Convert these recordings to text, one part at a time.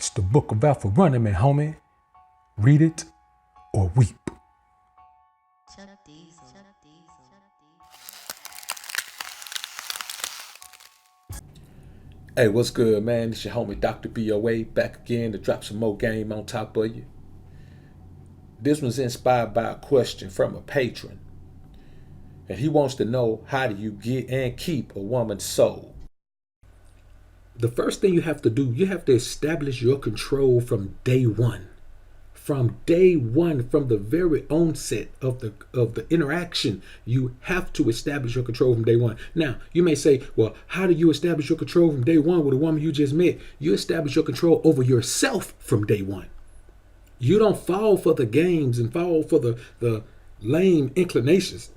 It's the Book of Alpha-Ronomy, homie. Read it or weep. Hey, what's good, man? It's your homie Dr. BoA back again to drop some more game on top of you. This one's inspired by a question from a patron. And he wants to know, how do you get and keep a woman's soul? The first thing you have to do, you have to establish your control from day one. From day one, from the very onset of the interaction, you have to establish your control from day one. Now, you may say, well, how do you establish your control from day one with a woman you just met? You establish your control over yourself from day one. You don't fall for the games and fall for the lame inclinations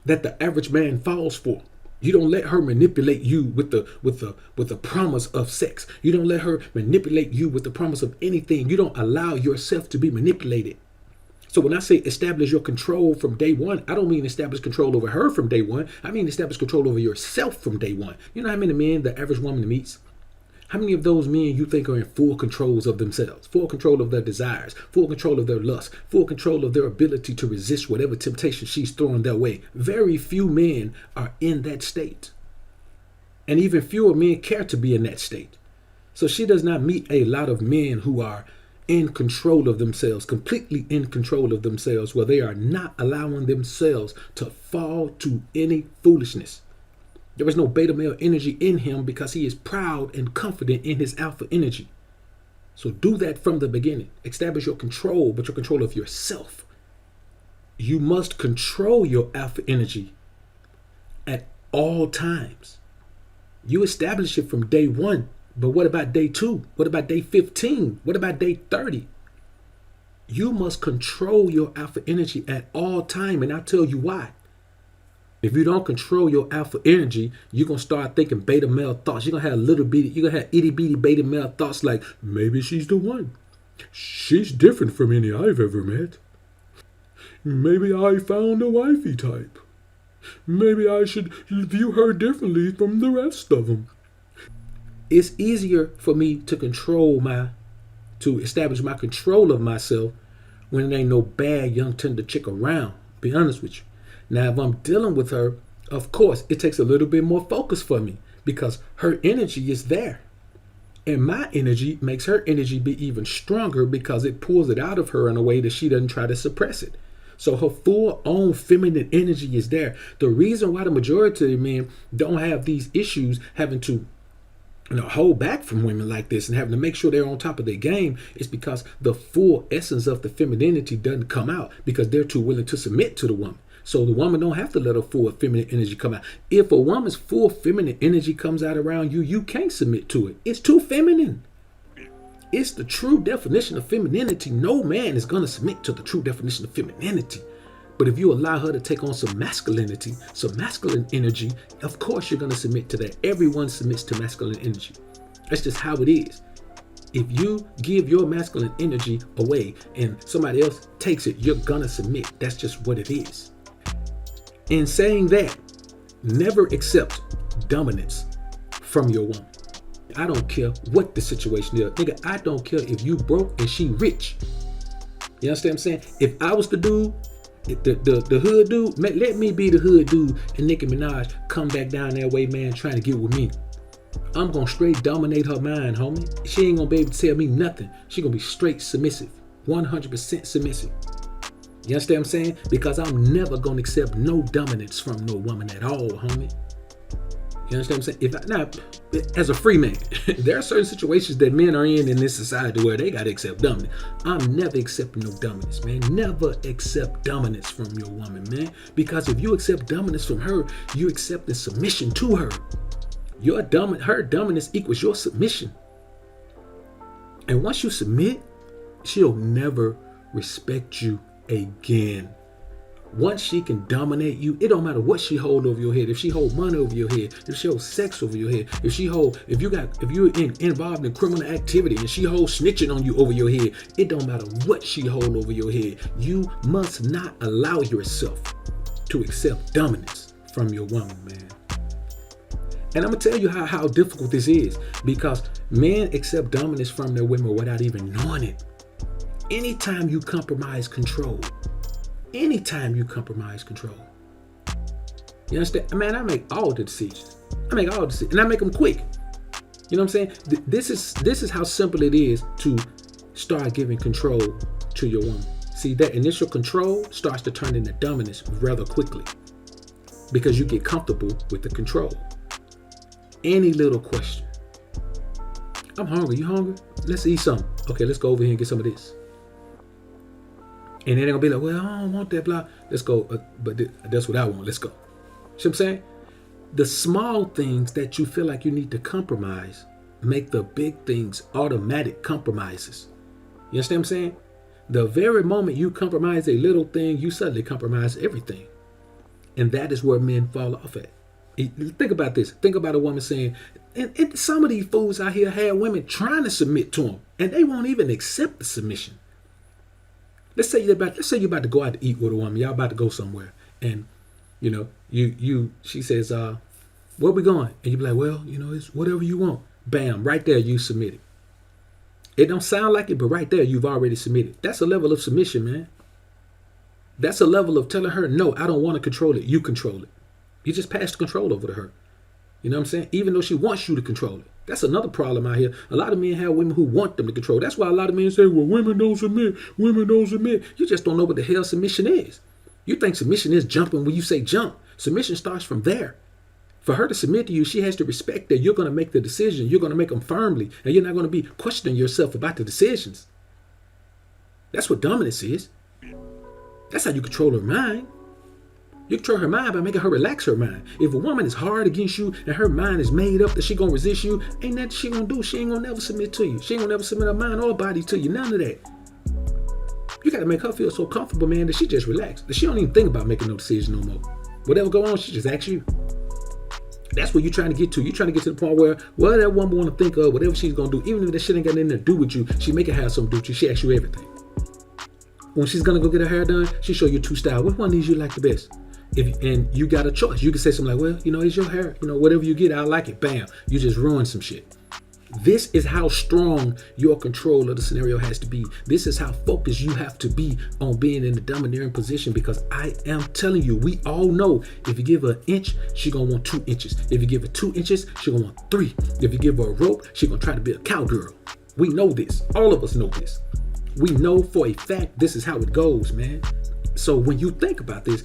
that the average man falls for. You don't let her manipulate you with the promise of sex. You don't let her manipulate you with the promise of anything. You don't allow yourself to be manipulated. So when I say establish your control from day one, I don't mean establish control over her from day one. I mean establish control over yourself from day one. You know how many men the average woman meets? How many of those men you think are in full controls of themselves, full control of their desires, full control of their lust, full control of their ability to resist whatever temptation she's throwing their way? Very few men are in that state. And even fewer men care to be in that state. So she does not meet a lot of men who are in control of themselves, completely in control of themselves, where they are not allowing themselves to fall to any foolishness. There is no beta male energy in him because he is proud and confident in his alpha energy. So do that from the beginning. Establish your control, but your control of yourself. You must control your alpha energy at all times. You establish it from day one, but what about day 2? What about day 15? What about day 30? You must control your alpha energy at all time, and I'll tell you why. If you don't control your alpha energy, you're going to start thinking beta male thoughts. You're going to have itty bitty beta male thoughts like, maybe she's the one. She's different from any I've ever met. Maybe I found a wifey type. Maybe I should view her differently from the rest of them. It's easier for me to establish my control of myself when there ain't no bad young tender chick around, be honest with you. Now, if I'm dealing with her, of course, it takes a little bit more focus for me because her energy is there. And my energy makes her energy be even stronger because it pulls it out of her in a way that she doesn't try to suppress it. So her full own feminine energy is there. The reason why the majority of men don't have these issues having to hold back from women like this and having to make sure they're on top of their game is because the full essence of the femininity doesn't come out because they're too willing to submit to the woman. So the woman don't have to let her full feminine energy come out. If a woman's full feminine energy comes out around you, you can't submit to it. It's too feminine. It's the true definition of femininity. No man is going to submit to the true definition of femininity. But if you allow her to take on some masculinity, some masculine energy, of course you're going to submit to that. Everyone submits to masculine energy. That's just how it is. If you give your masculine energy away and somebody else takes it, you're going to submit. That's just what it is. In saying that, never accept dominance from your woman. I don't care what the situation is. Nigga, I don't care if you broke and she rich. You understand what I'm saying? If I was the dude, the hood dude, let me be the hood dude and Nicki Minaj come back down that way, man, trying to get with me. I'm going to straight dominate her mind, homie. She ain't going to be able to tell me nothing. She going to be straight submissive, 100% submissive. You understand what I'm saying? Because I'm never going to accept no dominance from no woman at all, homie. You understand what I'm saying? As a free man, there are certain situations that men are in this society where they got to accept dominance. I'm never accepting no dominance, man. Never accept dominance from your woman, man. Because if you accept dominance from her, you accept the submission to her. Her dominance equals your submission. And once you submit, she'll never respect you again. Once she can dominate you, it don't matter what she hold over your head. If she hold money over your head, if she hold sex over your head, if you're involved in criminal activity and she holds snitching on you over your head, it don't matter what she hold over your head. You must not allow yourself to accept dominance from your woman, man. And I'm going to tell you how difficult this is, because men accept dominance from their women without even knowing it. Anytime you compromise control, you understand? Man, I make all the decisions. And I make them quick. You know what I'm saying? This is how simple it is to start giving control to your woman. See, that initial control starts to turn into dominance rather quickly, because you get comfortable with the control. Any little question. I'm hungry. You hungry? Let's eat something. Okay, let's go over here and get some of this. And then they're going to be like, well, I don't want that, blah. Let's go. But that's what I want. Let's go. See what I'm saying? The small things that you feel like you need to compromise make the big things automatic compromises. You understand what I'm saying? The very moment you compromise a little thing, you suddenly compromise everything. And that is where men fall off at. Think about this. Think about a woman saying, and some of these fools out here have women trying to submit to them, and they won't even accept the submission. Let's say you're about to go out to eat with a woman. Y'all about to go somewhere, and she says, where we going? And you be like, well, it's whatever you want. Bam, right there you submitted. It don't sound like it, but right there you've already submitted. That's a level of submission, man. That's a level of telling her, no, I don't want to control it. You control it. You just passed the control over to her. You know what I'm saying? Even though she wants you to control it. That's another problem out here. A lot of men have women who want them to control. That's why a lot of men say, well, women don't submit. You just don't know what the hell submission is. You think submission is jumping when you say jump. Submission starts from there. For her to submit to you, she has to respect that you're going to make the decision. You're going to make them firmly. And you're not going to be questioning yourself about the decisions. That's what dominance is. That's how you control her mind. You control her mind by making her relax her mind. If a woman is hard against you and her mind is made up that she gonna resist you, ain't nothing she gonna do. She ain't gonna never submit to you. She ain't gonna never submit her mind or body to you. None of that. You gotta make her feel so comfortable, man, that she just relax. That she don't even think about making no decision no more. Whatever go on, she just asks you. That's what you're trying to get to. You're trying to get to the point where whatever that woman want to think of, whatever she's gonna do, even if that shit ain't got nothing to do with you, she make it have something to do with you. She asks you everything. When she's gonna go get her hair done, she show you 2 styles. Which one of these you like the best? And you got a choice. You can say something like, well, it's your hair. Whatever you get, I like it. Bam. You just ruined some shit. This is how strong your control of the scenario has to be. This is how focused you have to be on being in the domineering position, because I am telling you, we all know if you give her an inch, she gonna want 2 inches. If you give her 2 inches, she gonna want 3. If you give her a rope, she gonna try to be a cowgirl. We know this. All of us know this. We know for a fact this is how it goes, man. So when you think about this,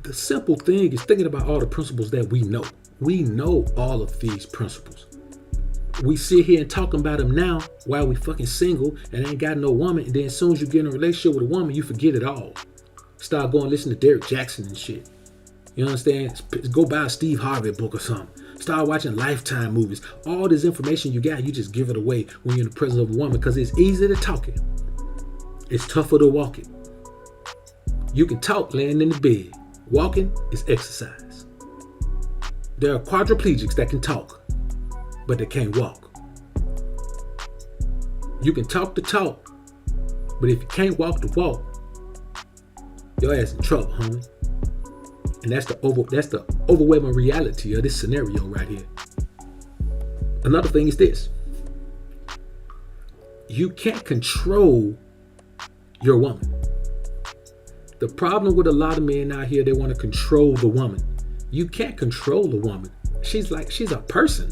the simple thing is thinking about all the principles that we know. We know all of these principles. We sit here and talking about them now while we fucking single and ain't got no woman. And then as soon as you get in a relationship with a woman, you forget it all. Start going listen to Derek Jackson and shit. You understand? Go buy a Steve Harvey book or something. Start watching Lifetime movies. All this information you got, you just give it away when you're in the presence of a woman, because it's easy to talk it. It's tougher to walk it. You can talk laying in the bed. Walking is exercise. There are quadriplegics that can talk, but they can't walk. You can talk the talk, but if you can't walk the walk, your ass in trouble, homie. And that's the overwhelming reality of this scenario right here. Another thing is this. You can't control your woman. The problem with a lot of men out here, they want to control the woman. You can't control the woman. She's a person.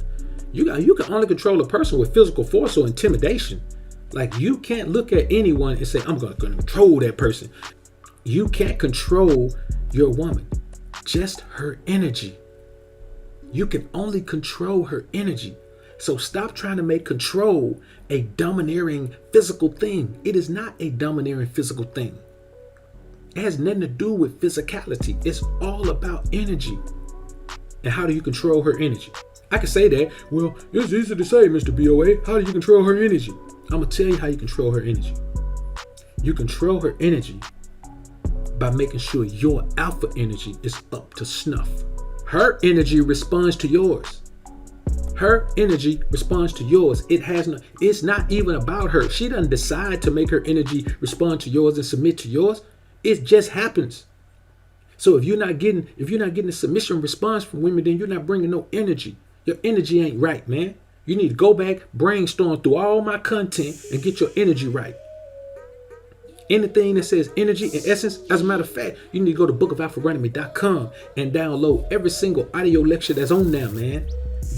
You can only control a person with physical force or intimidation. Like, you can't look at anyone and say, I'm going to control that person. You can't control your woman. Just her energy. You can only control her energy. So stop trying to make control a domineering physical thing. It is not a domineering physical thing. It has nothing to do with physicality. It's all about energy. And how do you control her energy? I can say that, well, it's easy to say, Mr. BoA. How do you control her energy? I'm going to tell you how you control her energy. You control her energy by making sure your alpha energy is up to snuff. Her energy responds to yours. Her energy responds to yours. It's not even about her. She doesn't decide to make her energy respond to yours and submit to yours. It just happens. So if you're not getting a submission response from women, then you're not bringing no energy. Your energy ain't right, man. You need to go back, brainstorm through all my content and get your energy right. Anything that says energy and essence, as a matter of fact, you need to go to bookofalpha-ronomy.com and download every single audio lecture that's on there, man.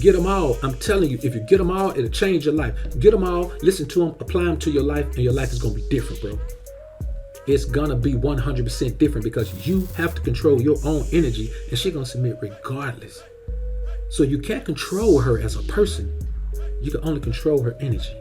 Get them all. I'm telling you, if you get them all, it'll change your life. Get them all, listen to them, apply them to your life, and your life is going to be different, bro. It's going to be 100% different because you have to control your own energy, and she's going to submit regardless. So you can't control her as a person. You can only control her energy.